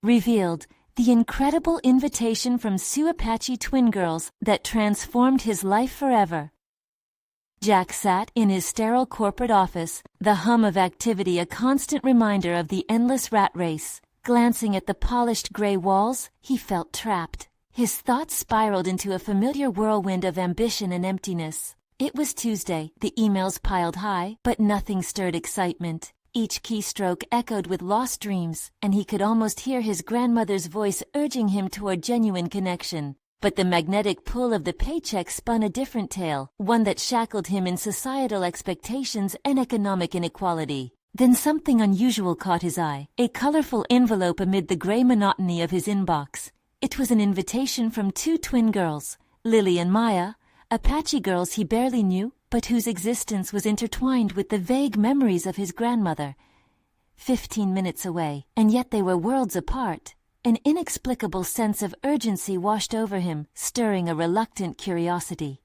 revealed the incredible invitation from Apache twin girls that transformed his life forever. Jack sat in his sterile corporate office, the hum of activity a constant reminder of the endless rat race. Glancing at the polished gray walls, he felt trapped. His thoughts spiraled into a familiar whirlwind of ambition and emptiness. It was Tuesday, the emails piled high, but nothing stirred excitement. Each keystroke echoed with lost dreams, and he could almost hear his grandmother's voice urging him toward genuine connection. But the magnetic pull of the paycheck spun a different tale, one that shackled him in societal expectations and economic inequality. Then something unusual caught his eye, a colorful envelope amid the gray monotony of his inbox. It was an invitation from two twin girls, Lily and Maya, Apache girls he barely knew, but whose existence was intertwined with the vague memories of his grandmother. 15 minutes away, and yet they were worlds apart. An inexplicable sense of urgency washed over him, stirring a reluctant curiosity.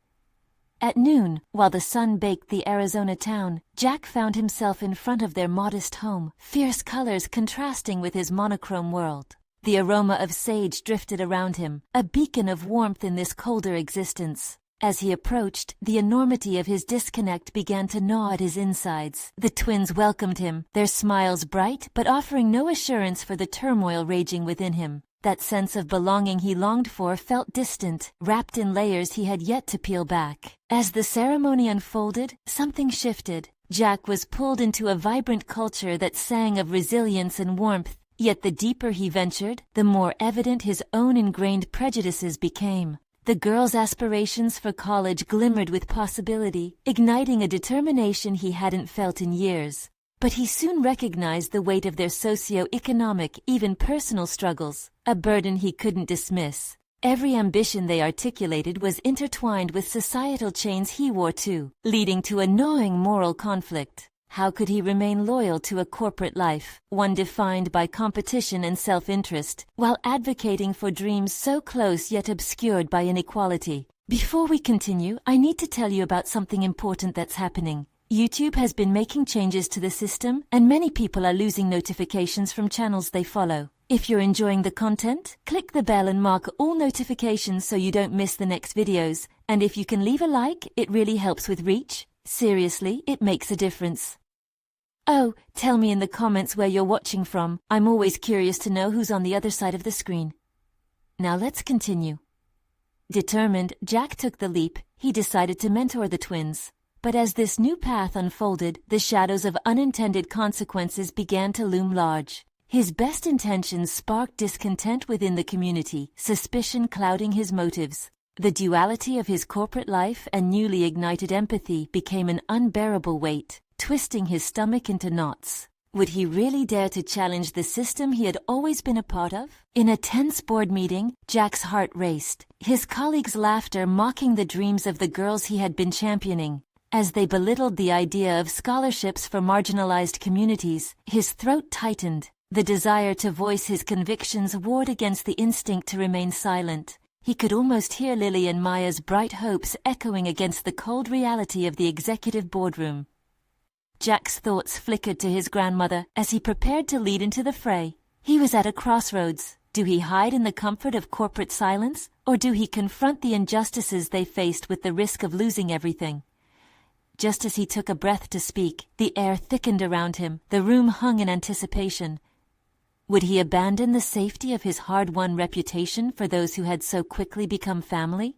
At noon, while the sun baked the Arizona town, Jack found himself in front of their modest home, fierce colors contrasting with his monochrome world. The aroma of sage drifted around him, a beacon of warmth in this colder existence. As he approached, the enormity of his disconnect began to gnaw at his insides. The twins welcomed him, their smiles bright but offering no assurance for the turmoil raging within him. That sense of belonging he longed for felt distant, wrapped in layers he had yet to peel back. As the ceremony unfolded, something shifted. Jack was pulled into a vibrant culture that sang of resilience and warmth, yet the deeper he ventured, the more evident his own ingrained prejudices became. The girls' aspirations for college glimmered with possibility, igniting a determination he hadn't felt in years. But he soon recognized the weight of their socio-economic, even personal struggles, a burden he couldn't dismiss. Every ambition they articulated was intertwined with societal chains he wore too, leading to a gnawing moral conflict. How could he remain loyal to a corporate life, one defined by competition and self-interest, while advocating for dreams so close yet obscured by inequality? Before we continue, I need to tell you about something important that's happening. YouTube has been making changes to the system, and many people are losing notifications from channels they follow. If you're enjoying the content, click the bell and mark all notifications so you don't miss the next videos. And if you can leave a like, it really helps with reach. Seriously, it makes a difference. Oh, tell me in the comments where you're watching from. I'm always curious to know who's on the other side of the screen. Now let's continue. Determined, Jack took the leap. He decided to mentor the twins. But as this new path unfolded, the shadows of unintended consequences began to loom large. His best intentions sparked discontent within the community, suspicion clouding his motives. The duality of his corporate life and newly ignited empathy became an unbearable weight, twisting his stomach into knots. Would he really dare to challenge the system he had always been a part of? In a tense board meeting, Jack's heart raced, his colleagues' laughter mocking the dreams of the girls he had been championing. As they belittled the idea of scholarships for marginalized communities, his throat tightened. The desire to voice his convictions warred against the instinct to remain silent. He could almost hear Lily and Maya's bright hopes echoing against the cold reality of the executive boardroom. Jack's thoughts flickered to his grandmother as he prepared to lead into the fray. He was at a crossroads. Do he hide in the comfort of corporate silence, or do he confront the injustices they faced with the risk of losing everything? Just as he took a breath to speak, the air thickened around him, the room hung in anticipation. Would he abandon the safety of his hard-won reputation for those who had so quickly become family?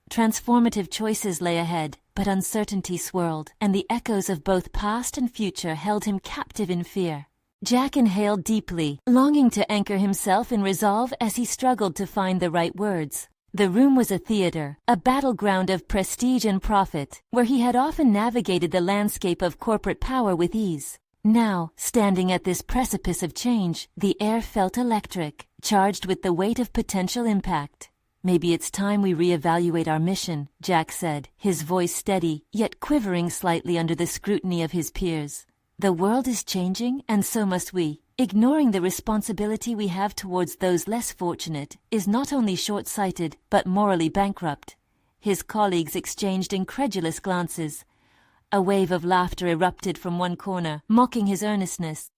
Transformative choices lay ahead, but uncertainty swirled, and the echoes of both past and future held him captive in fear. Jack inhaled deeply, longing to anchor himself in resolve as he struggled to find the right words. The room was a theater, a battleground of prestige and profit, where he had often navigated the landscape of corporate power with ease. Now, standing at this precipice of change, the air felt electric, charged with the weight of potential impact. Maybe it's time we reevaluate our mission, Jack said, his voice steady, yet quivering slightly under the scrutiny of his peers. The world is changing, and so must we. Ignoring the responsibility we have towards those less fortunate is not only short-sighted, but morally bankrupt. His colleagues exchanged incredulous glances. A wave of laughter erupted from one corner, mocking his earnestness.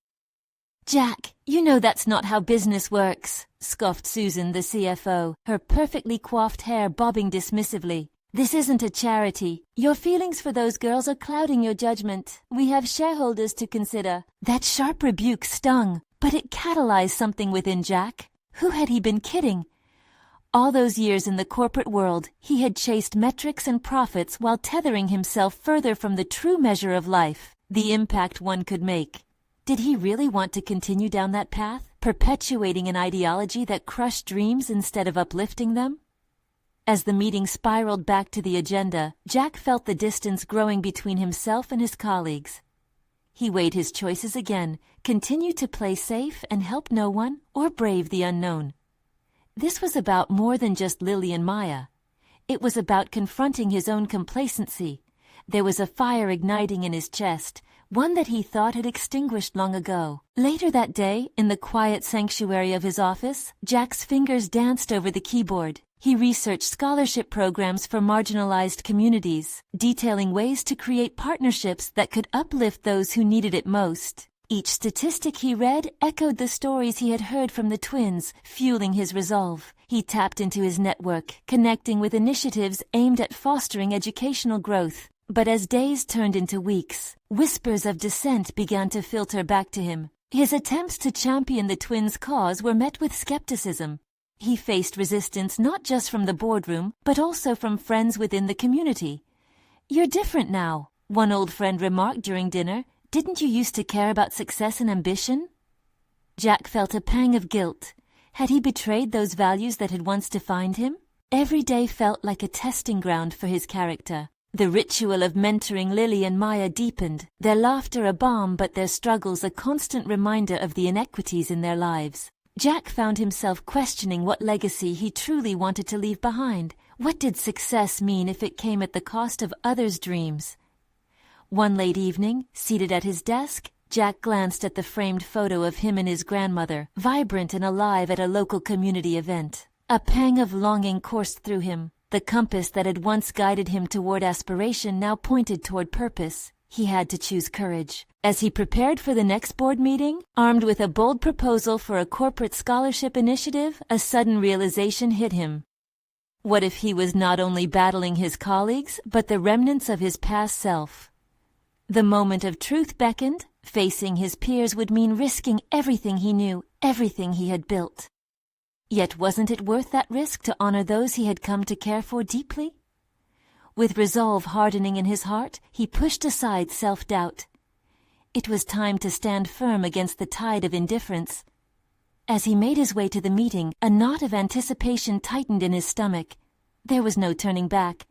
"Jack, you know that's not how business works," scoffed Susan, the CFO, her perfectly coiffed hair bobbing dismissively. "This isn't a charity. Your feelings for those girls are clouding your judgment. We have shareholders to consider." That sharp rebuke stung, but it catalyzed something within Jack. Who had he been kidding? All those years in the corporate world, he had chased metrics and profits while tethering himself further from the true measure of life, the impact one could make. Did he really want to continue down that path, perpetuating an ideology that crushed dreams instead of uplifting them? As the meeting spiraled back to the agenda, Jack felt the distance growing between himself and his colleagues. He weighed his choices again, continue to play safe and help no one, or brave the unknown. This was about more than just Lily and Maya. It was about confronting his own complacency. There was a fire igniting in his chest, one that he thought had extinguished long ago. Later that day, in the quiet sanctuary of his office, Jack's fingers danced over the keyboard. He researched scholarship programs for marginalized communities, detailing ways to create partnerships that could uplift those who needed it most. Each statistic he read echoed the stories he had heard from the twins, fueling his resolve. He tapped into his network, connecting with initiatives aimed at fostering educational growth. But as days turned into weeks, whispers of dissent began to filter back to him. His attempts to champion the twins' cause were met with skepticism. He faced resistance not just from the boardroom, but also from friends within the community. "You're different now," one old friend remarked during dinner. "Didn't you used to care about success and ambition?" Jack felt a pang of guilt. Had he betrayed those values that had once defined him? Every day felt like a testing ground for his character. The ritual of mentoring Lily and Maya deepened, their laughter a balm but their struggles a constant reminder of the inequities in their lives. Jack found himself questioning what legacy he truly wanted to leave behind. What did success mean if it came at the cost of others' dreams? One late evening, seated at his desk, Jack glanced at the framed photo of him and his grandmother, vibrant and alive at a local community event. A pang of longing coursed through him. The compass that had once guided him toward aspiration now pointed toward purpose. He had to choose courage. As he prepared for the next board meeting, armed with a bold proposal for a corporate scholarship initiative, a sudden realization hit him. What if he was not only battling his colleagues, but the remnants of his past self? The moment of truth beckoned. Facing his peers would mean risking everything he knew, everything he had built. Yet wasn't it worth that risk to honor those he had come to care for deeply? With resolve hardening in his heart, he pushed aside self-doubt. It was time to stand firm against the tide of indifference. As he made his way to the meeting, a knot of anticipation tightened in his stomach. There was no turning back.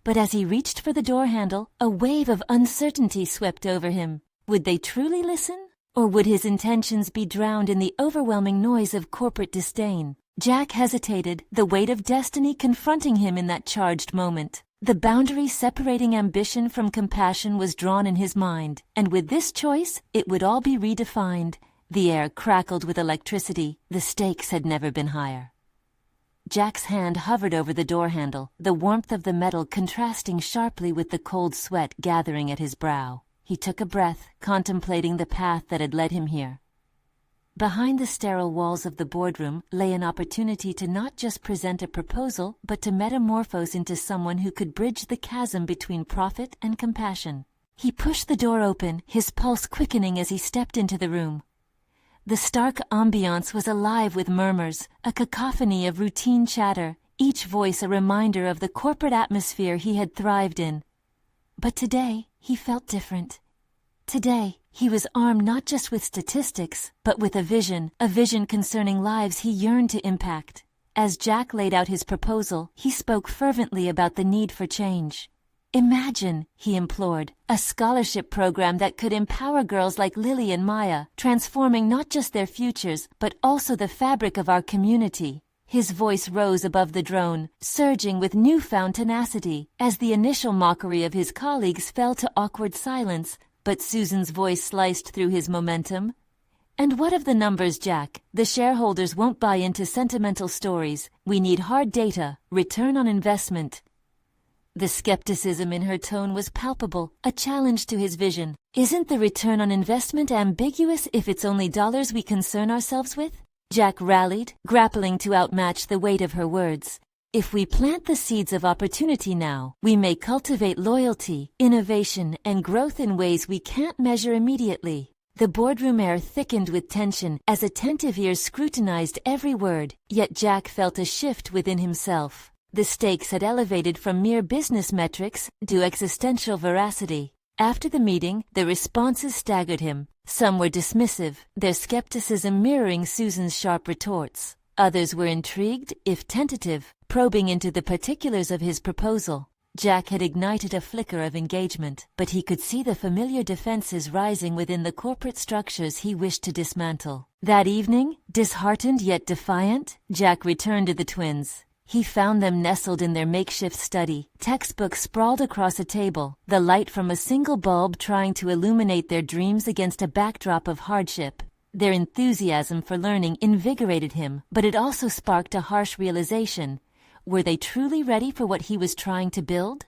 But as he reached for the door handle, a wave of uncertainty swept over him. Would they truly listen? Or would his intentions be drowned in the overwhelming noise of corporate disdain? Jack hesitated, the weight of destiny confronting him in that charged moment. The boundary separating ambition from compassion was drawn in his mind, and with this choice, it would all be redefined. The air crackled with electricity. The stakes had never been higher. Jack's hand hovered over the door handle, the warmth of the metal contrasting sharply with the cold sweat gathering at his brow. He took a breath, contemplating the path that had led him here. Behind the sterile walls of the boardroom lay an opportunity to not just present a proposal, but to metamorphose into someone who could bridge the chasm between profit and compassion. He pushed the door open, his pulse quickening as he stepped into the room. The stark ambiance was alive with murmurs, a cacophony of routine chatter, each voice a reminder of the corporate atmosphere he had thrived in. But today, he felt different. Today, he was armed not just with statistics, but with a vision concerning lives he yearned to impact. As Jack laid out his proposal, he spoke fervently about the need for change. "Imagine," he implored, "a scholarship program that could empower girls like Lily and Maya, transforming not just their futures, but also the fabric of our community." His voice rose above the drone, surging with newfound tenacity, as the initial mockery of his colleagues fell to awkward silence, but Susan's voice sliced through his momentum. "And what of the numbers, Jack? The shareholders won't buy into sentimental stories. We need hard data, return on investment." The skepticism in her tone was palpable, a challenge to his vision. Isn't the return on investment ambiguous if it's only dollars we concern ourselves with? Jack rallied, grappling to outmatch the weight of her words. If we plant the seeds of opportunity now, we may cultivate loyalty, innovation, and growth in ways we can't measure immediately. The boardroom air thickened with tension as attentive ears scrutinized every word, yet Jack felt a shift within himself. The stakes had elevated from mere business metrics to existential veracity. After the meeting, the responses staggered him. Some were dismissive, their skepticism mirroring Susan's sharp retorts. Others were intrigued, if tentative, probing into the particulars of his proposal. Jack had ignited a flicker of engagement, but he could see the familiar defenses rising within the corporate structures he wished to dismantle. That evening, disheartened yet defiant, Jack returned to the twins. He found them nestled in their makeshift study, textbooks sprawled across a table, the light from a single bulb trying to illuminate their dreams against a backdrop of hardship. Their enthusiasm for learning invigorated him, but it also sparked a harsh realization. Were they truly ready for what he was trying to build?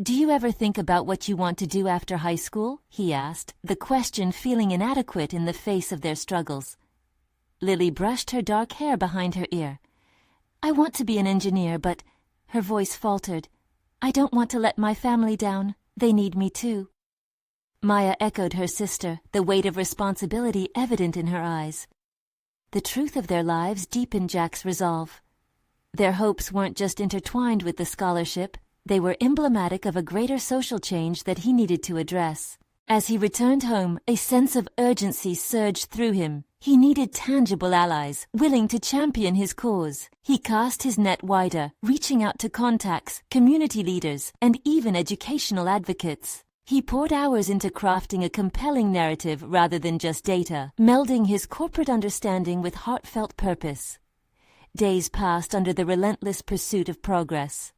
"Do you ever think about what you want to do after high school?" he asked, the question feeling inadequate in the face of their struggles. Lily brushed her dark hair behind her ear. "I want to be an engineer, but," her voice faltered, "I don't want to let my family down. They need me too." Maya echoed her sister, the weight of responsibility evident in her eyes. The truth of their lives deepened Jack's resolve. Their hopes weren't just intertwined with the scholarship, they were emblematic of a greater social change that he needed to address. As he returned home, a sense of urgency surged through him. He needed tangible allies, willing to champion his cause. He cast his net wider, reaching out to contacts, community leaders, and even educational advocates. He poured hours into crafting a compelling narrative rather than just data, melding his corporate understanding with heartfelt purpose. Days passed under the relentless pursuit of progress.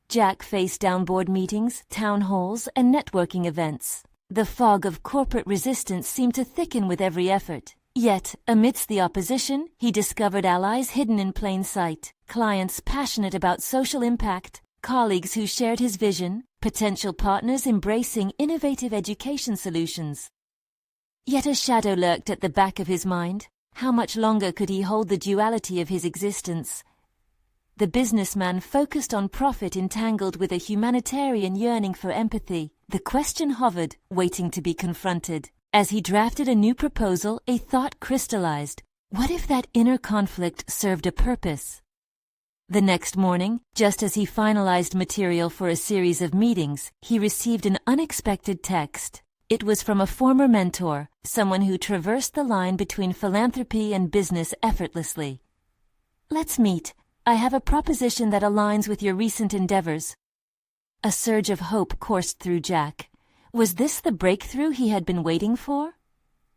Jack faced down board meetings, town halls, and networking events. The fog of corporate resistance seemed to thicken with every effort. Yet, amidst the opposition, he discovered allies hidden in plain sight, clients passionate about social impact, colleagues who shared his vision, potential partners embracing innovative education solutions. Yet a shadow lurked at the back of his mind. How much longer could he hold the duality of his existence? The businessman focused on profit entangled with a humanitarian yearning for empathy. The question hovered, waiting to be confronted. As he drafted a new proposal, a thought crystallized. What if that inner conflict served a purpose? The next morning, just as he finalized material for a series of meetings, he received an unexpected text. It was from a former mentor, someone who traversed the line between philanthropy and business effortlessly. "Let's meet. I have a proposition that aligns with your recent endeavors." A surge of hope coursed through Jack. Was this the breakthrough he had been waiting for?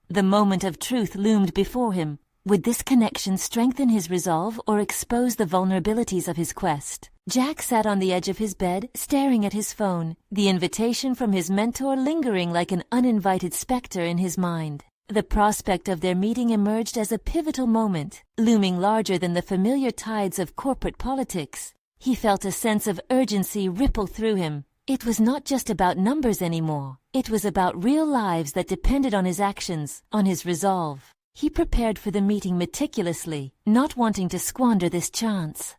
The moment of truth loomed before him. Would this connection strengthen his resolve or expose the vulnerabilities of his quest? Jack sat on the edge of his bed, staring at his phone, the invitation from his mentor lingering like an uninvited specter in his mind. The prospect of their meeting emerged as a pivotal moment, looming larger than the familiar tides of corporate politics. He felt a sense of urgency ripple through him. It was not just about numbers anymore. It was about real lives that depended on his actions, on his resolve. He prepared for the meeting meticulously, not wanting to squander this chance.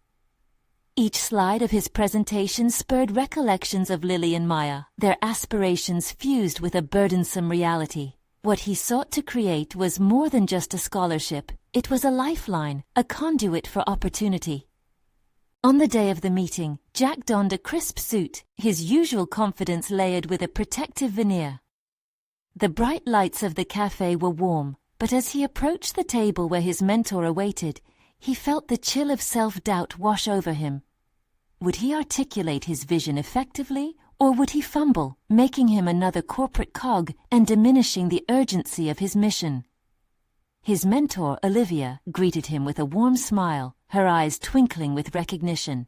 Each slide of his presentation spurred recollections of Lily and Maya, their aspirations fused with a burdensome reality. What he sought to create was more than just a scholarship. It was a lifeline, a conduit for opportunity. On the day of the meeting, Jack donned a crisp suit, his usual confidence layered with a protective veneer. The bright lights of the cafe were warm, but as he approached the table where his mentor awaited, he felt the chill of self-doubt wash over him. Would he articulate his vision effectively, or would he fumble, making him another corporate cog and diminishing the urgency of his mission? His mentor, Olivia, greeted him with a warm smile, her eyes twinkling with recognition.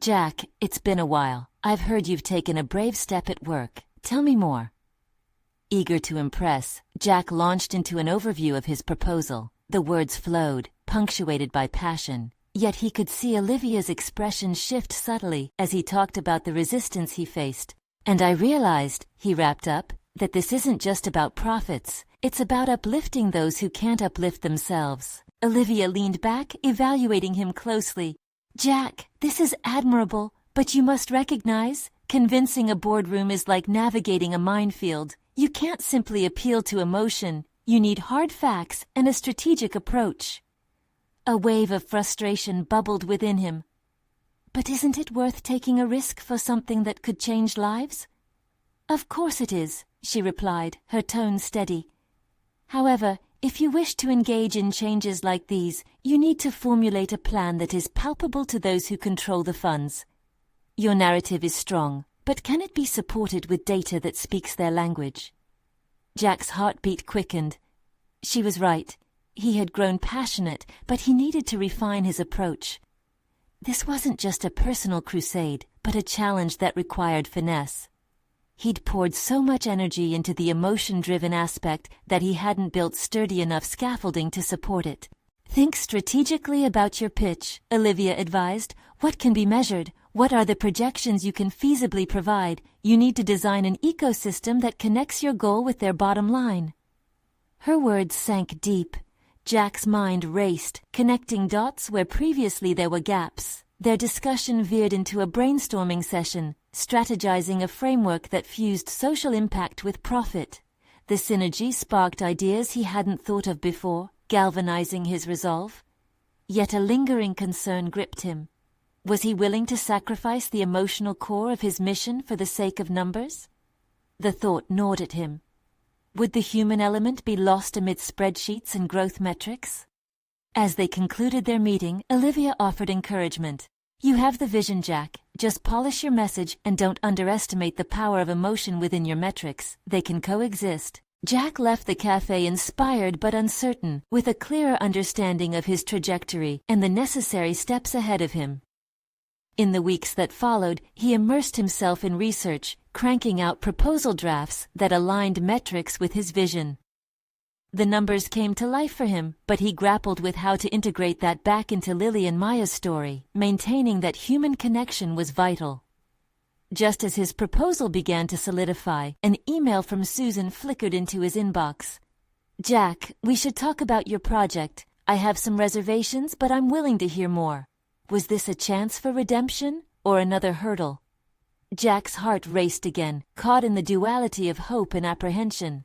"Jack, it's been a while. I've heard you've taken a brave step at work. Tell me more." Eager to impress, Jack launched into an overview of his proposal. The words flowed, punctuated by passion. Yet he could see Olivia's expression shift subtly as he talked about the resistance he faced. "And I realized," he wrapped up, that this isn't just about profits, it's about uplifting those who can't uplift themselves. Olivia leaned back, evaluating him closely. Jack, this is admirable, but you must recognize, convincing a boardroom is like navigating a minefield. You can't simply appeal to emotion. You need hard facts and a strategic approach. A wave of frustration bubbled within him. But isn't it worth taking a risk for something that could change lives? Of course it is, she replied, her tone steady. However, if you wish to engage in changes like these, you need to formulate a plan that is palpable to those who control the funds. Your narrative is strong, but can it be supported with data that speaks their language? Jack's heartbeat quickened. She was right. He had grown passionate, but he needed to refine his approach. This wasn't just a personal crusade, but a challenge that required finesse. He'd poured so much energy into the emotion-driven aspect that he hadn't built sturdy enough scaffolding to support it. Think strategically about your pitch, Olivia advised. What can be measured? What are the projections you can feasibly provide? You need to design an ecosystem that connects your goal with their bottom line. Her words sank deep. Jack's mind raced, connecting dots where previously there were gaps. Their discussion veered into a brainstorming session, strategizing a framework that fused social impact with profit. The synergy sparked ideas he hadn't thought of before, galvanizing his resolve. Yet a lingering concern gripped him. Was he willing to sacrifice the emotional core of his mission for the sake of numbers? The thought gnawed at him. Would the human element be lost amid spreadsheets and growth metrics? As they concluded their meeting, Olivia offered encouragement. You have the vision, Jack. Just polish your message and don't underestimate the power of emotion within your metrics. They can coexist. Jack left the cafe inspired but uncertain, with a clearer understanding of his trajectory and the necessary steps ahead of him. In the weeks that followed, he immersed himself in research, cranking out proposal drafts that aligned metrics with his vision. The numbers came to life for him, but he grappled with how to integrate that back into Lily and Maya's story, maintaining that human connection was vital. Just as his proposal began to solidify, an email from Susan flickered into his inbox. Jack, we should talk about your project. I have some reservations, but I'm willing to hear more. Was this a chance for redemption, or another hurdle? Jack's heart raced again, caught in the duality of hope and apprehension.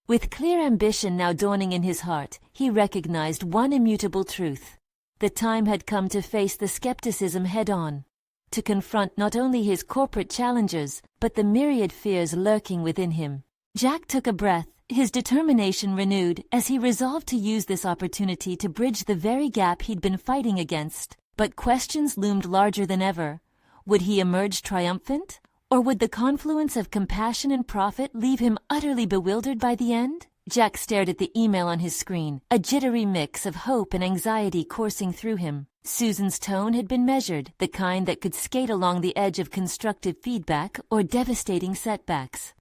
With clear ambition now dawning in his heart, he recognized one immutable truth. The time had come to face the skepticism head-on, to confront not only his corporate challenges, but the myriad fears lurking within him. Jack took a breath, his determination renewed, as he resolved to use this opportunity to bridge the very gap he'd been fighting against. But questions loomed larger than ever. Would he emerge triumphant? Or would the confluence of compassion and profit leave him utterly bewildered by the end? Jack stared at the email on his screen, a jittery mix of hope and anxiety coursing through him. Susan's tone had been measured, the kind that could skate along the edge of constructive feedback or devastating setbacks.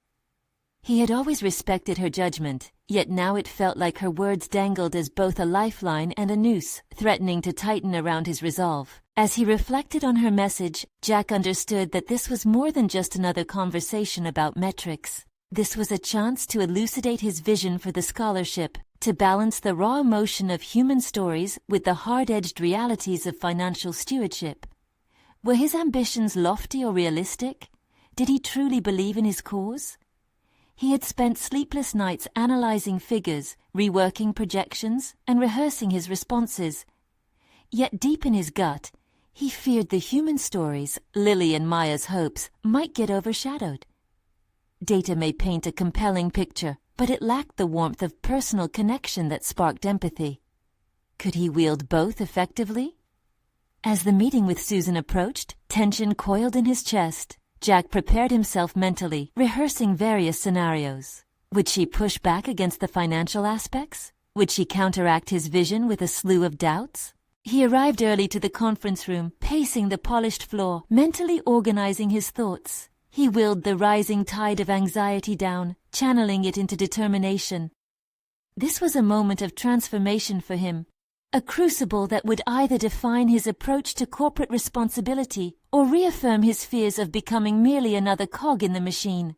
He had always respected her judgment, yet now it felt like her words dangled as both a lifeline and a noose, threatening to tighten around his resolve. As he reflected on her message, Jack understood that this was more than just another conversation about metrics. This was a chance to elucidate his vision for the scholarship, to balance the raw emotion of human stories with the hard-edged realities of financial stewardship. Were his ambitions lofty or realistic? Did he truly believe in his cause? He had spent sleepless nights analyzing figures, reworking projections, and rehearsing his responses. Yet deep in his gut, he feared the human stories, Lily and Maya's hopes, might get overshadowed. Data may paint a compelling picture, but it lacked the warmth of personal connection that sparked empathy. Could he wield both effectively? As the meeting with Susan approached, tension coiled in his chest. Jack prepared himself mentally, rehearsing various scenarios. Would she push back against the financial aspects? Would she counteract his vision with a slew of doubts? He arrived early to the conference room, pacing the polished floor, mentally organizing his thoughts. He willed the rising tide of anxiety down, channeling it into determination. This was a moment of transformation for him, a crucible that would either define his approach to corporate responsibility or reaffirm his fears of becoming merely another cog in the machine.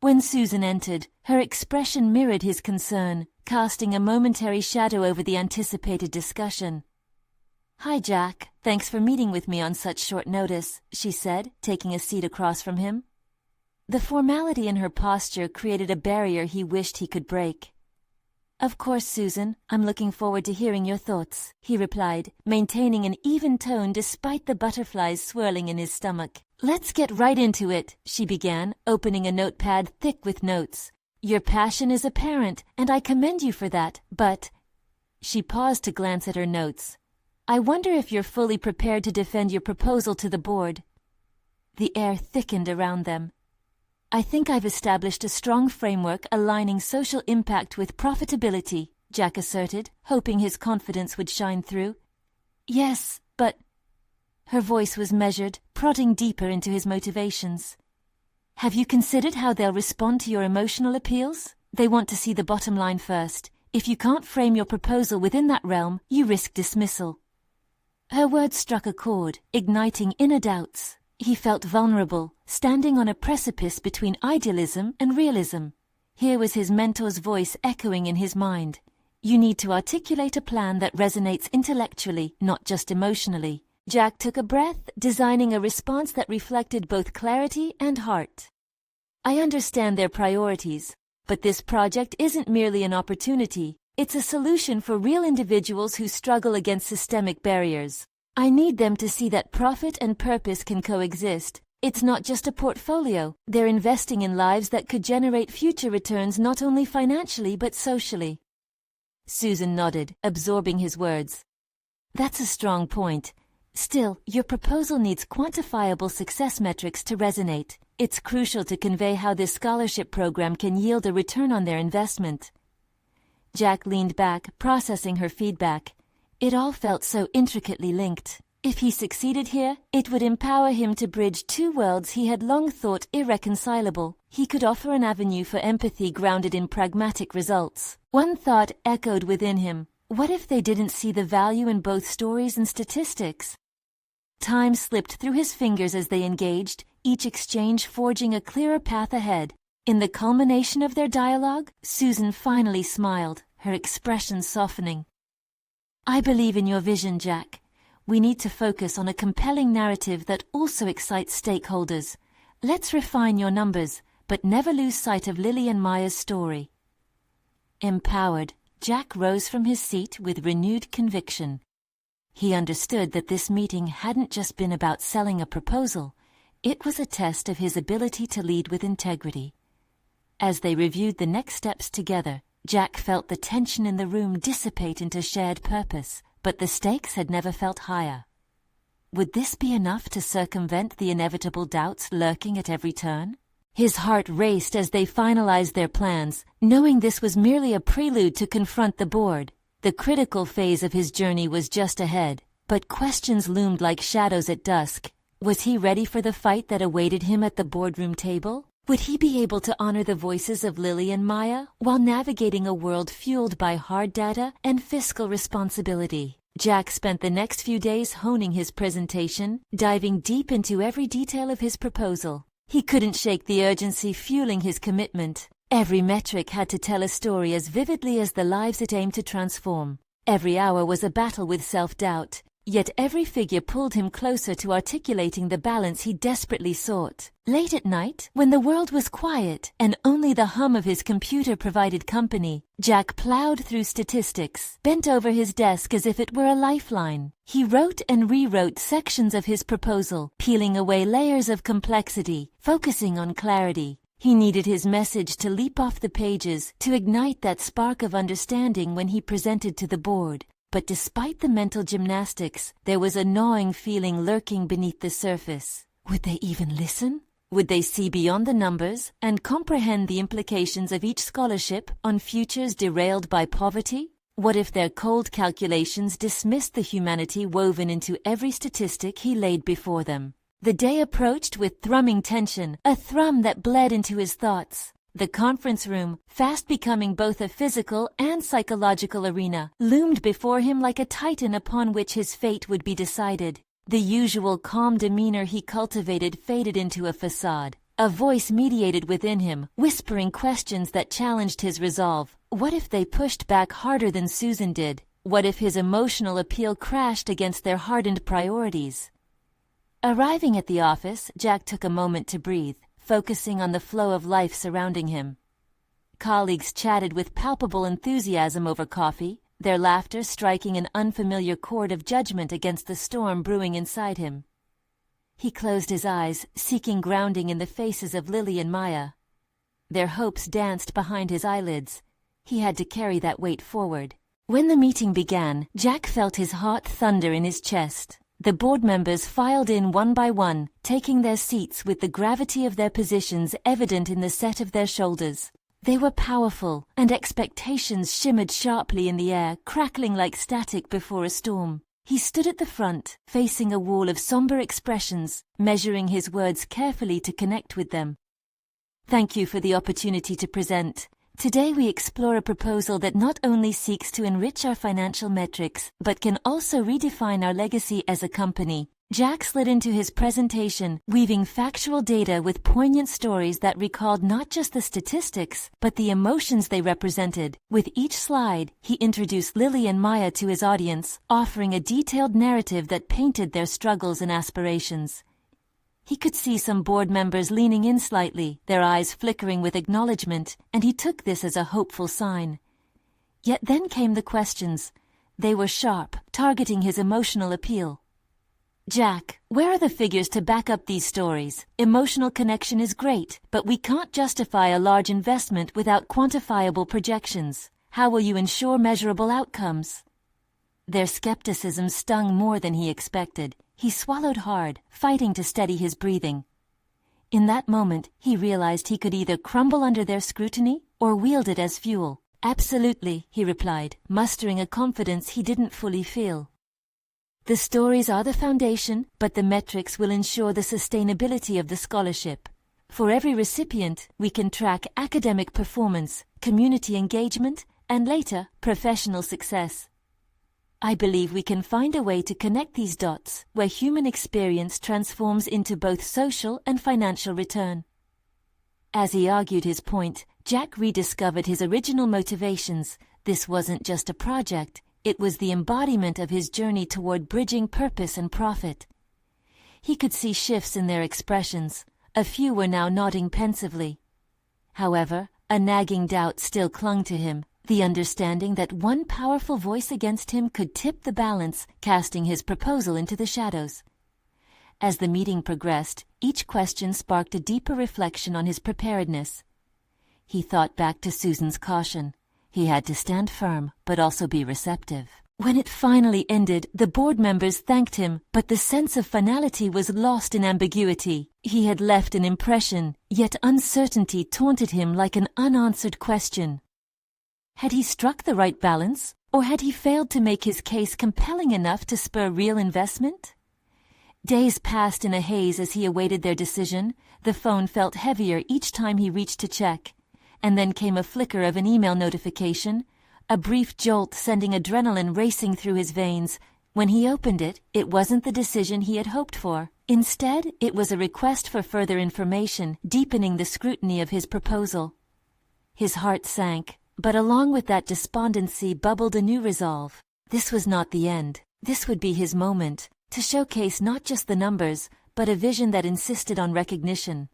When Susan entered, her expression mirrored his concern, casting a momentary shadow over the anticipated discussion. "Hi, Jack. Thanks for meeting with me on such short notice," she said, taking a seat across from him. The formality in her posture created a barrier he wished he could break. "Of course, Susan. I'm looking forward to hearing your thoughts," he replied, maintaining an even tone despite the butterflies swirling in his stomach. "Let's get right into it," she began, opening a notepad thick with notes. "Your passion is apparent, and I commend you for that, but—" She paused to glance at her notes. "I wonder if you're fully prepared to defend your proposal to the board." The air thickened around them. "I think I've established a strong framework aligning social impact with profitability," Jack asserted, hoping his confidence would shine through. "Yes, but—" Her voice was measured, prodding deeper into his motivations. "Have you considered how they'll respond to your emotional appeals? They want to see the bottom line first. If you can't frame your proposal within that realm, you risk dismissal." Her words struck a chord, igniting inner doubts. He felt vulnerable, standing on a precipice between idealism and realism. Here was his mentor's voice echoing in his mind. "You need to articulate a plan that resonates intellectually, not just emotionally." Jack took a breath, designing a response that reflected both clarity and heart. "I understand their priorities, but this project isn't merely an opportunity. It's a solution for real individuals who struggle against systemic barriers. I need them to see that profit and purpose can coexist. It's not just a portfolio. They're investing in lives that could generate future returns not only financially but socially." Susan nodded, absorbing his words. "That's a strong point. Still, your proposal needs quantifiable success metrics to resonate. It's crucial to convey how this scholarship program can yield a return on their investment." Jack leaned back, processing her feedback. It all felt so intricately linked. If he succeeded here, it would empower him to bridge two worlds he had long thought irreconcilable. He could offer an avenue for empathy grounded in pragmatic results. One thought echoed within him. What if they didn't see the value in both stories and statistics? Time slipped through his fingers as they engaged, each exchange forging a clearer path ahead. In the culmination of their dialogue, Susan finally smiled, her expression softening. "I believe in your vision, Jack. We need to focus on a compelling narrative that also excites stakeholders. Let's refine your numbers, but never lose sight of Lily and Maya's story." Empowered, Jack rose from his seat with renewed conviction. He understood that this meeting hadn't just been about selling a proposal. It was a test of his ability to lead with integrity. As they reviewed the next steps together, Jack felt the tension in the room dissipate into shared purpose, but the stakes had never felt higher. Would this be enough to circumvent the inevitable doubts lurking at every turn? His heart raced as they finalized their plans, knowing this was merely a prelude to confront the board. The critical phase of his journey was just ahead, but questions loomed like shadows at dusk. Was he ready for the fight that awaited him at the boardroom table? Would he be able to honor the voices of Lily and Maya while navigating a world fueled by hard data and fiscal responsibility? Jack spent the next few days honing his presentation, diving deep into every detail of his proposal. He couldn't shake the urgency fueling his commitment. Every metric had to tell a story as vividly as the lives it aimed to transform. Every hour was a battle with self-doubt, yet every figure pulled him closer to articulating the balance he desperately sought. Late at night, when the world was quiet and only the hum of his computer provided company, Jack plowed through statistics, bent over his desk as if it were a lifeline. He wrote and rewrote sections of his proposal, peeling away layers of complexity, focusing on clarity. He needed his message to leap off the pages, to ignite that spark of understanding when he presented to the board. But despite the mental gymnastics, there was a gnawing feeling lurking beneath the surface. Would they even listen? Would they see beyond the numbers and comprehend the implications of each scholarship on futures derailed by poverty? What if their cold calculations dismissed the humanity woven into every statistic he laid before them? The day approached with thrumming tension, a thrum that bled into his thoughts. The conference room, fast becoming both a physical and psychological arena, loomed before him like a titan upon which his fate would be decided. The usual calm demeanor he cultivated faded into a facade, A voice mediated within him, whispering questions that challenged his resolve. What if they pushed back harder than Susan did? What if his emotional appeal crashed against their hardened priorities? Arriving at the office, Jack took a moment to breathe, focusing on the flow of life surrounding him. Colleagues chatted with palpable enthusiasm over coffee, their laughter striking an unfamiliar chord of judgment against the storm brewing inside him. He closed his eyes, seeking grounding in the faces of Lily and Maya. Their hopes danced behind his eyelids. He had to carry that weight forward. When the meeting began, Jack felt his heart thunder in his chest. The board members filed in one by one, taking their seats with the gravity of their positions evident in the set of their shoulders. They were powerful, and expectations shimmered sharply in the air, crackling like static before a storm. He stood at the front, facing a wall of somber expressions, measuring his words carefully to connect with them. Thank you for the opportunity to present. Today we explore a proposal that not only seeks to enrich our financial metrics, but can also redefine our legacy as a company. Jack slid into his presentation, weaving factual data with poignant stories that recalled not just the statistics, but the emotions they represented. With each slide, he introduced Lily and Maya to his audience, offering a detailed narrative that painted their struggles and aspirations. He could see some board members leaning in slightly, their eyes flickering with acknowledgement, and he took this as a hopeful sign. Yet then came the questions. They were sharp, targeting his emotional appeal. Jack, where are the figures to back up these stories? Emotional connection is great, but we can't justify a large investment without quantifiable projections. How will you ensure measurable outcomes? Their skepticism stung more than he expected. He swallowed hard, fighting to steady his breathing. In that moment, he realized he could either crumble under their scrutiny or wield it as fuel. Absolutely, he replied, mustering a confidence he didn't fully feel. The stories are the foundation, but the metrics will ensure the sustainability of the scholarship. For every recipient, we can track academic performance, community engagement, and later, professional success. I believe we can find a way to connect these dots, where human experience transforms into both social and financial return. As he argued his point, Jack rediscovered his original motivations. This wasn't just a project, it was the embodiment of his journey toward bridging purpose and profit. He could see shifts in their expressions. A few were now nodding pensively. However, a nagging doubt still clung to him, the understanding that one powerful voice against him could tip the balance, casting his proposal into the shadows. As the meeting progressed, each question sparked a deeper reflection on his preparedness. He thought back to Susan's caution. He had to stand firm, but also be receptive. When it finally ended, the board members thanked him, but the sense of finality was lost in ambiguity. He had left an impression, yet uncertainty taunted him like an unanswered question. Had he struck the right balance, or had he failed to make his case compelling enough to spur real investment? Days passed in a haze as he awaited their decision. The phone felt heavier each time he reached to check. And then came a flicker of an email notification, a brief jolt sending adrenaline racing through his veins. When he opened it, it wasn't the decision he had hoped for. Instead, it was a request for further information, deepening the scrutiny of his proposal. His heart sank, but along with that despondency bubbled a new resolve. This was not the end. This would be his moment, to showcase not just the numbers, but a vision that insisted on recognition.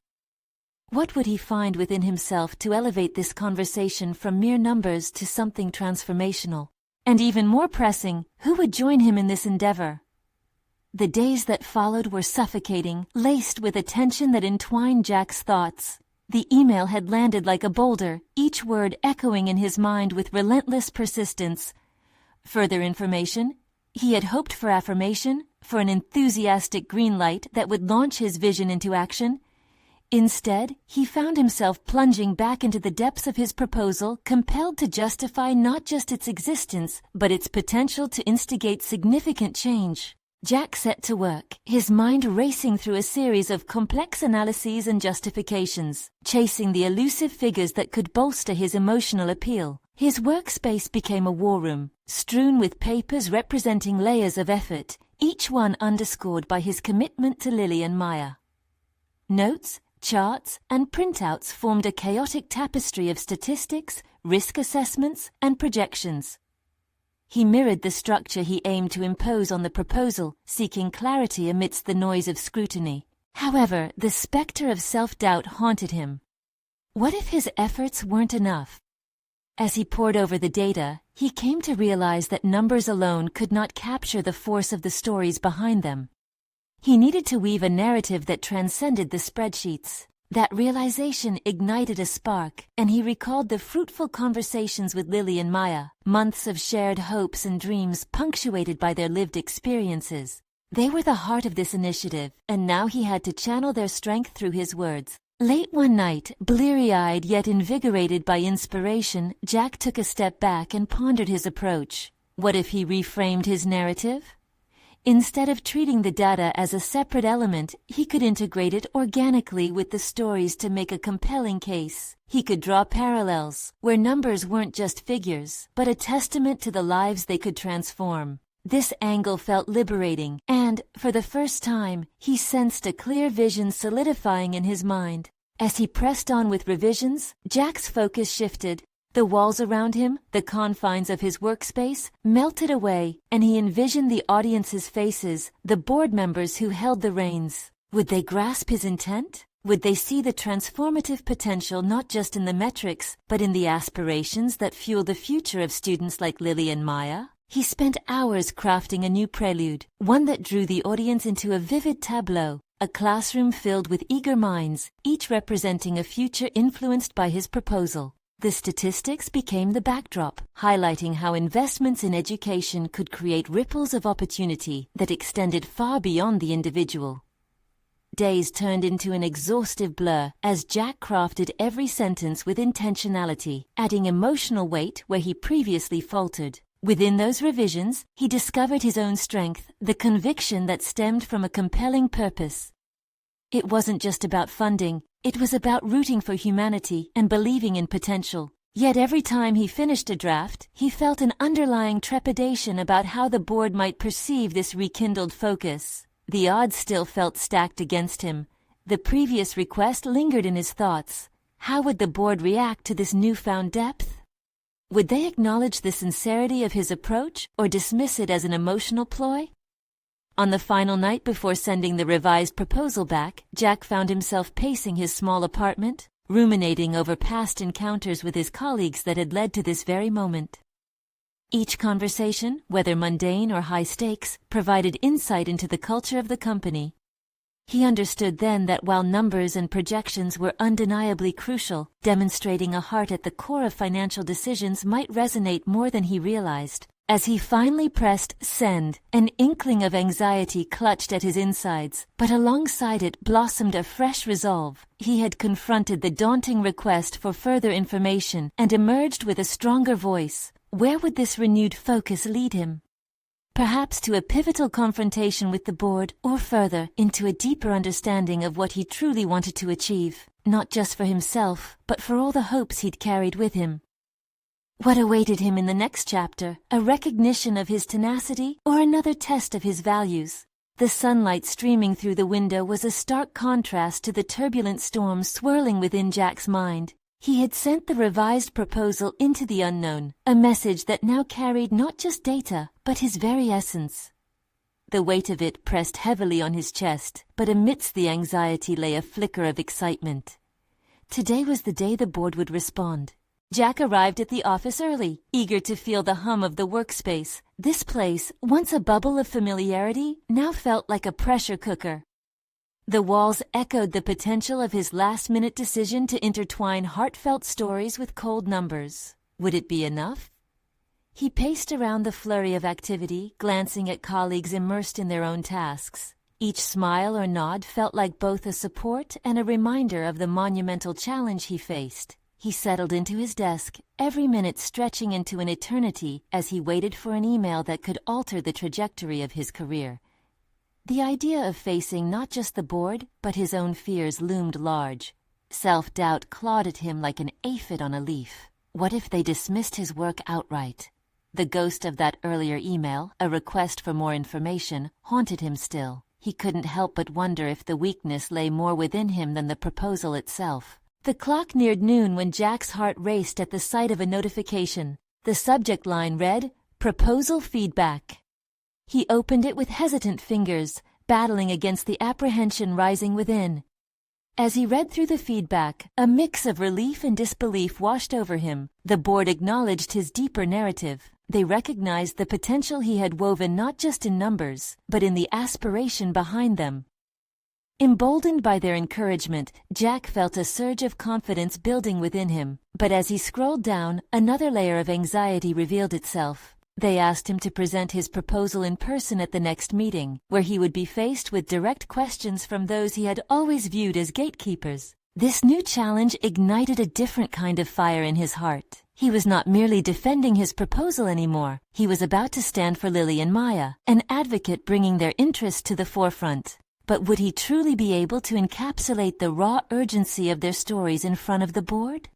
What would he find within himself to elevate this conversation from mere numbers to something transformational? And even more pressing, who would join him in this endeavor? The days that followed were suffocating, laced with a tension that entwined Jack's thoughts. The email had landed like a boulder, each word echoing in his mind with relentless persistence. Further information? He had hoped for affirmation, for an enthusiastic green light that would launch his vision into action. Instead, he found himself plunging back into the depths of his proposal, compelled to justify not just its existence, but its potential to instigate significant change. Jack set to work, his mind racing through a series of complex analyses and justifications, chasing the elusive figures that could bolster his emotional appeal. His workspace became a war room, strewn with papers representing layers of effort, each one underscored by his commitment to Lily and Maya. Notes, charts, and printouts formed a chaotic tapestry of statistics, risk assessments, and projections. He mirrored the structure he aimed to impose on the proposal, seeking clarity amidst the noise of scrutiny. However, the specter of self-doubt haunted him. What if his efforts weren't enough? As he pored over the data, he came to realize that numbers alone could not capture the force of the stories behind them. He needed to weave a narrative that transcended the spreadsheets. That realization ignited a spark, and he recalled the fruitful conversations with Lily and Maya, months of shared hopes and dreams punctuated by their lived experiences. They were the heart of this initiative, and now he had to channel their strength through his words. Late one night, bleary-eyed yet invigorated by inspiration, Jack took a step back and pondered his approach. What if he reframed his narrative? Instead of treating the data as a separate element, he could integrate it organically with the stories to make a compelling case. He could draw parallels, where numbers weren't just figures, but a testament to the lives they could transform. This angle felt liberating, and, for the first time, he sensed a clear vision solidifying in his mind. As he pressed on with revisions, Jack's focus shifted. The walls around him, the confines of his workspace, melted away, and he envisioned the audience's faces, the board members who held the reins. Would they grasp his intent? Would they see the transformative potential not just in the metrics, but in the aspirations that fuel the future of students like Lily and Maya? He spent hours crafting a new prelude, one that drew the audience into a vivid tableau, a classroom filled with eager minds, each representing a future influenced by his proposal. The statistics became the backdrop, highlighting how investments in education could create ripples of opportunity that extended far beyond the individual. Days turned into an exhaustive blur as Jack crafted every sentence with intentionality, adding emotional weight where he previously faltered. Within those revisions, he discovered his own strength, the conviction that stemmed from a compelling purpose. It wasn't just about funding, it was about rooting for humanity and believing in potential. Yet every time he finished a draft, he felt an underlying trepidation about how the board might perceive this rekindled focus. The odds still felt stacked against him. The previous request lingered in his thoughts. How would the board react to this newfound depth? Would they acknowledge the sincerity of his approach or dismiss it as an emotional ploy? On the final night before sending the revised proposal back, Jack found himself pacing his small apartment, ruminating over past encounters with his colleagues that had led to this very moment. Each conversation, whether mundane or high stakes, provided insight into the culture of the company. He understood then that while numbers and projections were undeniably crucial, demonstrating a heart at the core of financial decisions might resonate more than he realized. As he finally pressed send, an inkling of anxiety clutched at his insides, but alongside it blossomed a fresh resolve. He had confronted the daunting request for further information and emerged with a stronger voice. Where would this renewed focus lead him? Perhaps to a pivotal confrontation with the board, or further, into a deeper understanding of what he truly wanted to achieve, not just for himself, but for all the hopes he'd carried with him. What awaited him in the next chapter? A recognition of his tenacity or another test of his values? The sunlight streaming through the window was a stark contrast to the turbulent storm swirling within Jack's mind. He had sent the revised proposal into the unknown, a message that now carried not just data, but his very essence. The weight of it pressed heavily on his chest, but amidst the anxiety lay a flicker of excitement. Today was the day the board would respond. Jack arrived at the office early, eager to feel the hum of the workspace. This place, once a bubble of familiarity, now felt like a pressure cooker. The walls echoed the potential of his last-minute decision to intertwine heartfelt stories with cold numbers. Would it be enough? He paced around the flurry of activity, glancing at colleagues immersed in their own tasks. Each smile or nod felt like both a support and a reminder of the monumental challenge he faced. He settled into his desk, every minute stretching into an eternity as he waited for an email that could alter the trajectory of his career. The idea of facing not just the board, but his own fears loomed large. Self-doubt clawed at him like an aphid on a leaf. What if they dismissed his work outright? The ghost of that earlier email, a request for more information, haunted him still. he couldn't help but wonder if the weakness lay more within him than the proposal itself. The clock neared noon when Jack's heart raced at the sight of a notification. The subject line read, "Proposal Feedback." He opened it with hesitant fingers, battling against the apprehension rising within. As he read through the feedback, a mix of relief and disbelief washed over him. The board acknowledged his deeper narrative. They recognized the potential he had woven not just in numbers, but in the aspiration behind them. Emboldened by their encouragement, Jack felt a surge of confidence building within him. But as he scrolled down, another layer of anxiety revealed itself. They asked him to present his proposal in person at the next meeting, where he would be faced with direct questions from those he had always viewed as gatekeepers. This new challenge ignited a different kind of fire in his heart. He was not merely defending his proposal anymore. He was about to stand for Lily and Maya, an advocate bringing their interests to the forefront. But would he truly be able to encapsulate the raw urgency of their stories in front of the board?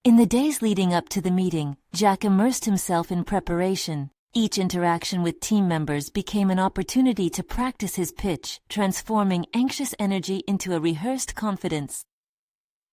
In the days leading up to the meeting, Jack immersed himself in preparation. Each interaction with team members became an opportunity to practice his pitch, transforming anxious energy into a rehearsed confidence.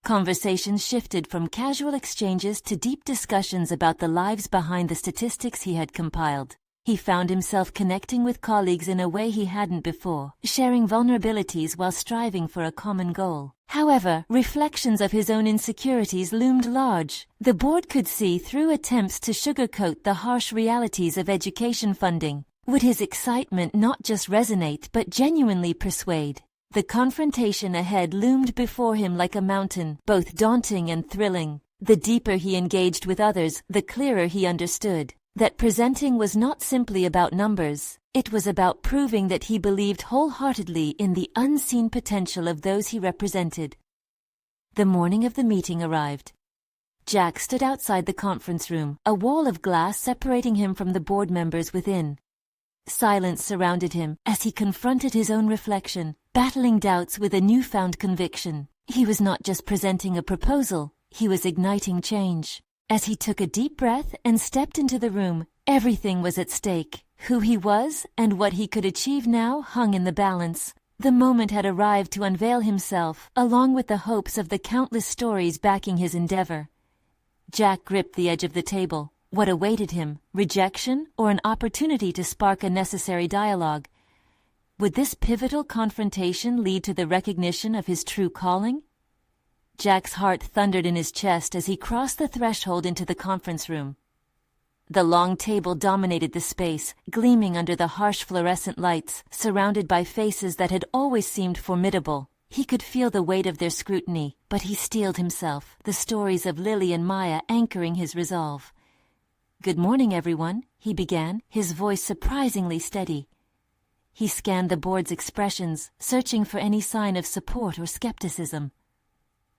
Conversations shifted from casual exchanges to deep discussions about the lives behind the statistics he had compiled. He found himself connecting with colleagues in a way he hadn't before, sharing vulnerabilities while striving for a common goal. However, reflections of his own insecurities loomed large. The board could see through attempts to sugarcoat the harsh realities of education funding. Would his excitement not just resonate but genuinely persuade? The confrontation ahead loomed before him like a mountain, both daunting and thrilling. The deeper he engaged with others, the clearer he understood that presenting was not simply about numbers. It was about proving that he believed wholeheartedly in the unseen potential of those he represented. The morning of the meeting arrived. Jack stood outside the conference room, a wall of glass separating him from the board members within. Silence surrounded him as he confronted his own reflection, battling doubts with a newfound conviction. He was not just presenting a proposal, he was igniting change. As he took a deep breath and stepped into the room, everything was at stake. Who he was and what he could achieve now hung in the balance. The moment had arrived to unveil himself, along with the hopes of the countless stories backing his endeavor. Jack gripped the edge of the table. What awaited him? Rejection or an opportunity to spark a necessary dialogue? Would this pivotal confrontation lead to the recognition of his true calling? Jack's heart thundered in his chest as he crossed the threshold into the conference room. The long table dominated the space, gleaming under the harsh fluorescent lights, surrounded by faces that had always seemed formidable. He could feel the weight of their scrutiny, but he steeled himself, the stories of Lily and Maya anchoring his resolve. "Good morning, everyone," he began, his voice surprisingly steady. He scanned the board's expressions, searching for any sign of support or skepticism.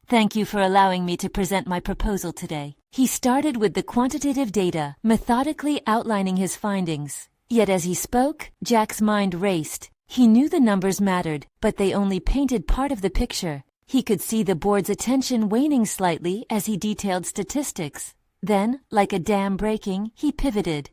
"Thank you for allowing me to present my proposal today." He started with the quantitative data, methodically outlining his findings. Yet as he spoke, Jack's mind raced. He knew the numbers mattered, but they only painted part of the picture. He could see the board's attention waning slightly as he detailed statistics. Then, like a dam breaking, he pivoted.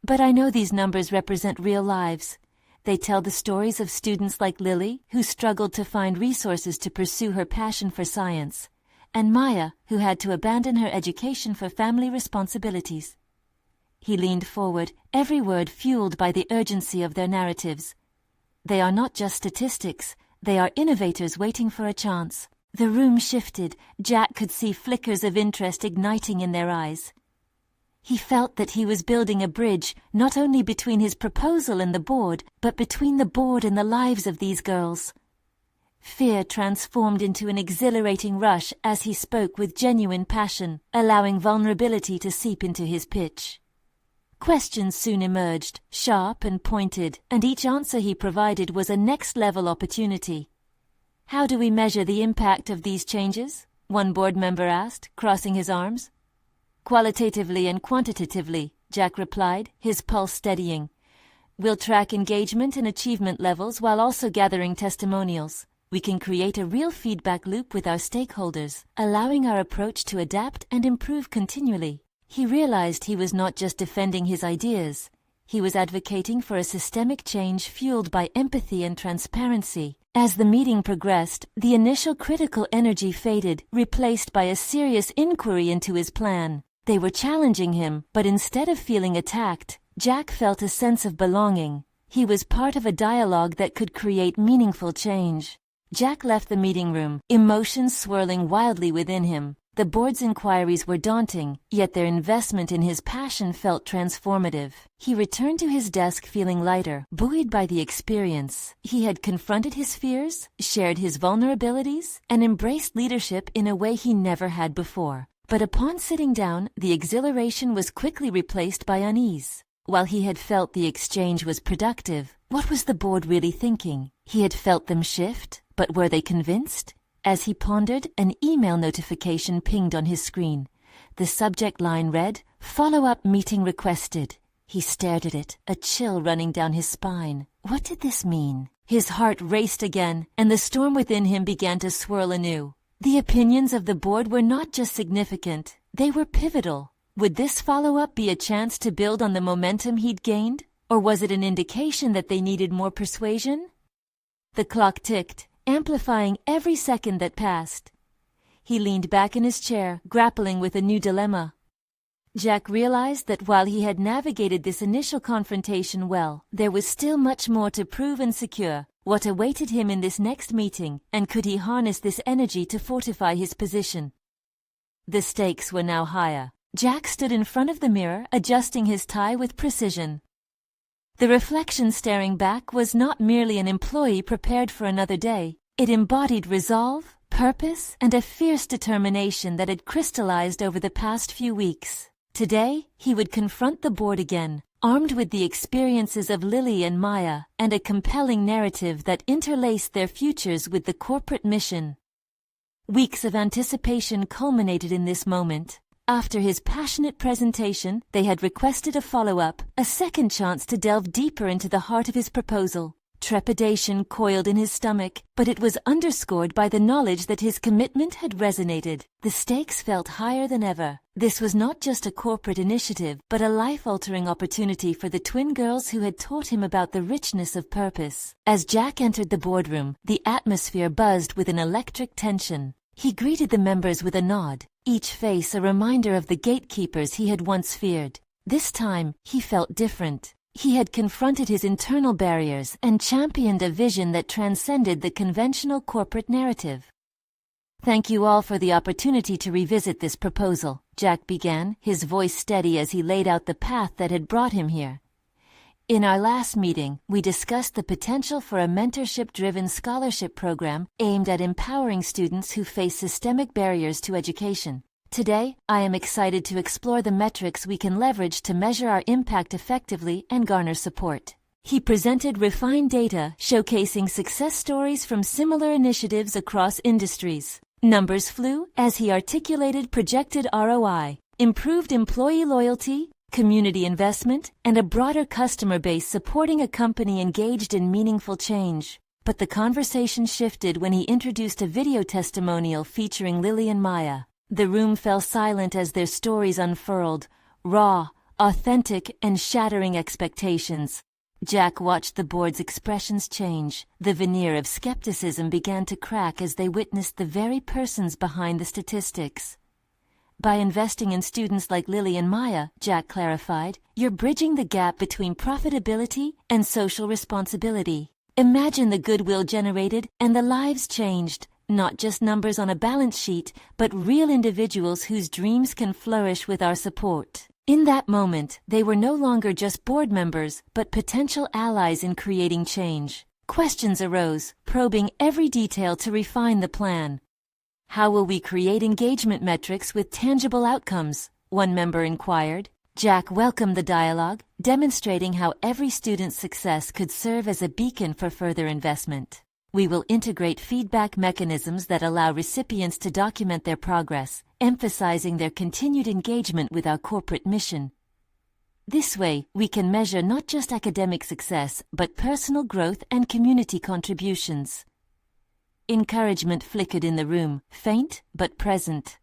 "But I know these numbers represent real lives. They tell the stories of students like Lily, who struggled to find resources to pursue her passion for science, and Maya, who had to abandon her education for family responsibilities." He leaned forward, every word fueled by the urgency of their narratives. "They are not just statistics, they are innovators waiting for a chance." The room shifted. Jack could see flickers of interest igniting in their eyes. He felt that he was building a bridge, not only between his proposal and the board, but between the board and the lives of these girls. Fear transformed into an exhilarating rush as he spoke with genuine passion, allowing vulnerability to seep into his pitch. Questions soon emerged, sharp and pointed, and each answer he provided was a next-level opportunity. "How do we measure the impact of these changes?" one board member asked, crossing his arms. "Qualitatively and quantitatively," Jack replied, his pulse steadying. "We'll track engagement and achievement levels while also gathering testimonials. We can create a real feedback loop with our stakeholders, allowing our approach to adapt and improve continually." He realized he was not just defending his ideas. He was advocating for a systemic change fueled by empathy and transparency. As the meeting progressed, the initial critical energy faded, replaced by a serious inquiry into his plan. They were challenging him, but instead of feeling attacked, Jack felt a sense of belonging. He was part of a dialogue that could create meaningful change. Jack left the meeting room, emotions swirling wildly within him. The board's inquiries were daunting, yet their investment in his passion felt transformative. He returned to his desk feeling lighter, buoyed by the experience. He had confronted his fears, shared his vulnerabilities, and embraced leadership in a way he never had before. But upon sitting down, the exhilaration was quickly replaced by unease. While he had felt the exchange was productive, what was the board really thinking? He had felt them shift, but were they convinced? As he pondered, an email notification pinged on his screen. The subject line read, "Follow-up meeting requested." He stared at it, a chill running down his spine. What did this mean? His heart raced again, and the storm within him began to swirl anew. The opinions of the board were not just significant, they were pivotal. Would this follow-up be a chance to build on the momentum he'd gained? Or was it an indication that they needed more persuasion? The clock ticked, amplifying every second that passed. He leaned back in his chair, grappling with a new dilemma. Jack realized that while he had navigated this initial confrontation well, there was still much more to prove and secure. What awaited him in this next meeting, and could he harness this energy to fortify his position? The stakes were now higher. Jack stood in front of the mirror, adjusting his tie with precision. The reflection staring back was not merely an employee prepared for another day. It embodied resolve, purpose, and a fierce determination that had crystallized over the past few weeks. Today, he would confront the board again, armed with the experiences of Lily and Maya, and a compelling narrative that interlaced their futures with the corporate mission. Weeks of anticipation culminated in this moment. After his passionate presentation, they had requested a follow-up, a second chance to delve deeper into the heart of his proposal. Trepidation coiled in his stomach, but it was underscored by the knowledge that his commitment had resonated. The stakes felt higher than ever. This was not just a corporate initiative, but a life-altering opportunity for the twin girls who had taught him about the richness of purpose. As Jack entered the boardroom, the atmosphere buzzed with an electric tension. He greeted the members with a nod, each face a reminder of the gatekeepers he had once feared. This time, he felt different. He had confronted his internal barriers and championed a vision that transcended the conventional corporate narrative. "Thank you all for the opportunity to revisit this proposal," Jack began, his voice steady as he laid out the path that had brought him here. "In our last meeting, we discussed the potential for a mentorship-driven scholarship program aimed at empowering students who face systemic barriers to education. Today, I am excited to explore the metrics we can leverage to measure our impact effectively and garner support." He presented refined data showcasing success stories from similar initiatives across industries. Numbers flew as he articulated projected ROI, improved employee loyalty, community investment, and a broader customer base supporting a company engaged in meaningful change. But the conversation shifted when he introduced a video testimonial featuring Lily and Maya. The room fell silent as their stories unfurled, raw, authentic, and shattering expectations. Jack watched the board's expressions change. The veneer of skepticism began to crack as they witnessed the very persons behind the statistics. "By investing in students like Lily and Maya," Jack clarified, "you're bridging the gap between profitability and social responsibility. Imagine the goodwill generated and the lives changed, not just numbers on a balance sheet, but real individuals whose dreams can flourish with our support." In that moment, they were no longer just board members, but potential allies in creating change. Questions arose, probing every detail to refine the plan. "How will we create engagement metrics with tangible outcomes?" one member inquired. Jack welcomed the dialogue, demonstrating how every student's success could serve as a beacon for further investment. "We will integrate feedback mechanisms that allow recipients to document their progress, emphasizing their continued engagement with our corporate mission. This way, we can measure not just academic success, but personal growth and community contributions." Encouragement flickered in the room, faint but present.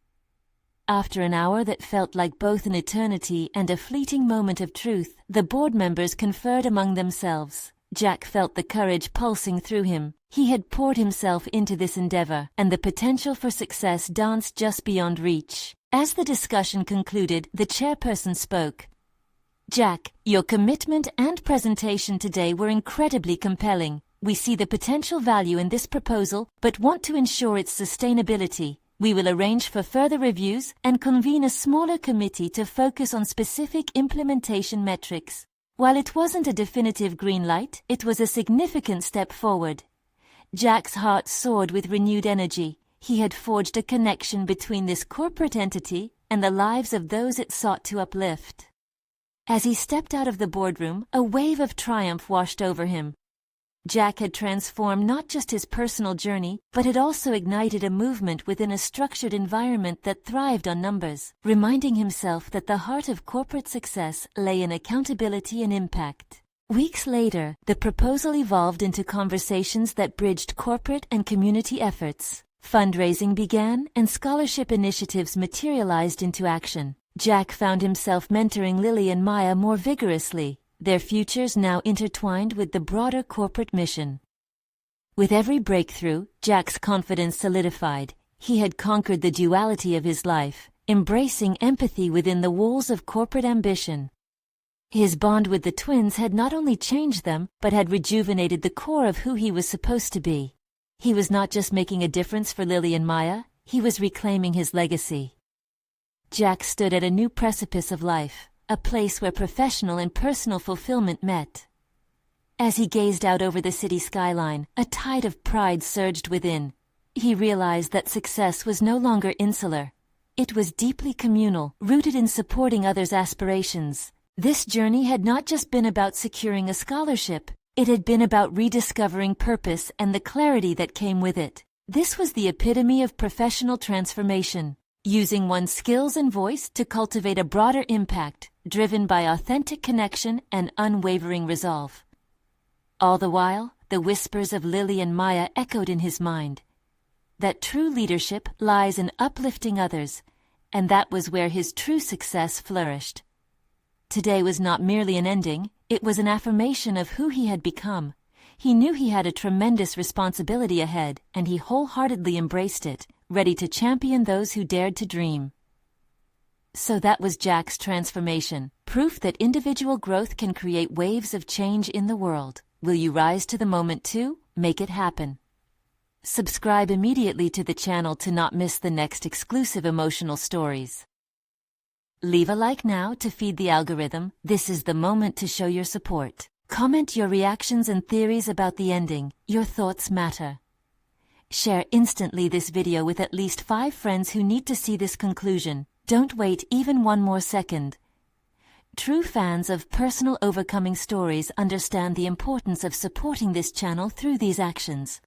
After an hour that felt like both an eternity and a fleeting moment of truth, the board members conferred among themselves. Jack felt the courage pulsing through him. He had poured himself into this endeavor, and the potential for success danced just beyond reach. As the discussion concluded, the chairperson spoke. Jack, your commitment and presentation today were incredibly compelling. We see the potential value in this proposal, but want to ensure its sustainability. We will arrange for further reviews and convene a smaller committee to focus on specific implementation metrics. While it wasn't a definitive green light, it was a significant step forward. Jack's heart soared with renewed energy. He had forged a connection between this corporate entity and the lives of those it sought to uplift. As he stepped out of the boardroom, a wave of triumph washed over him. Jack had transformed not just his personal journey, but had also ignited a movement within a structured environment that thrived on numbers, reminding himself that the heart of corporate success lay in accountability and impact. Weeks later, the proposal evolved into conversations that bridged corporate and community efforts. Fundraising began, and scholarship initiatives materialized into action. Jack found himself mentoring Lily and Maya more vigorously, their futures now intertwined with the broader corporate mission. With every breakthrough, Jack's confidence solidified. He had conquered the duality of his life, embracing empathy within the walls of corporate ambition. His bond with the twins had not only changed them, but had rejuvenated the core of who he was supposed to be. He was not just making a difference for Lily and Maya, he was reclaiming his legacy. Jack stood at a new precipice of life, a place where professional and personal fulfillment met. As he gazed out over the city skyline, a tide of pride surged within. He realized that success was no longer insular. It was deeply communal, rooted in supporting others' aspirations. This journey had not just been about securing a scholarship, it had been about rediscovering purpose and the clarity that came with it. This was the epitome of professional transformation, using one's skills and voice to cultivate a broader impact, driven by authentic connection and unwavering resolve. All the while, the whispers of Lily and Maya echoed in his mind. That true leadership lies in uplifting others, and that was where his true success flourished. Today was not merely an ending, it was an affirmation of who he had become. He knew he had a tremendous responsibility ahead, and he wholeheartedly embraced it, ready to champion those who dared to dream. So that was Jack's transformation, proof that individual growth can create waves of change in the world. Will you rise to the moment too? Make it happen. Subscribe immediately to the channel to not miss the next exclusive emotional stories. Leave a like now to feed the algorithm. This is the moment to show your support. Comment your reactions and theories about the ending. Your thoughts matter. Share instantly this video with at least 5 friends who need to see this conclusion. Don't wait even one more second. True fans of personal overcoming stories understand the importance of supporting this channel through these actions.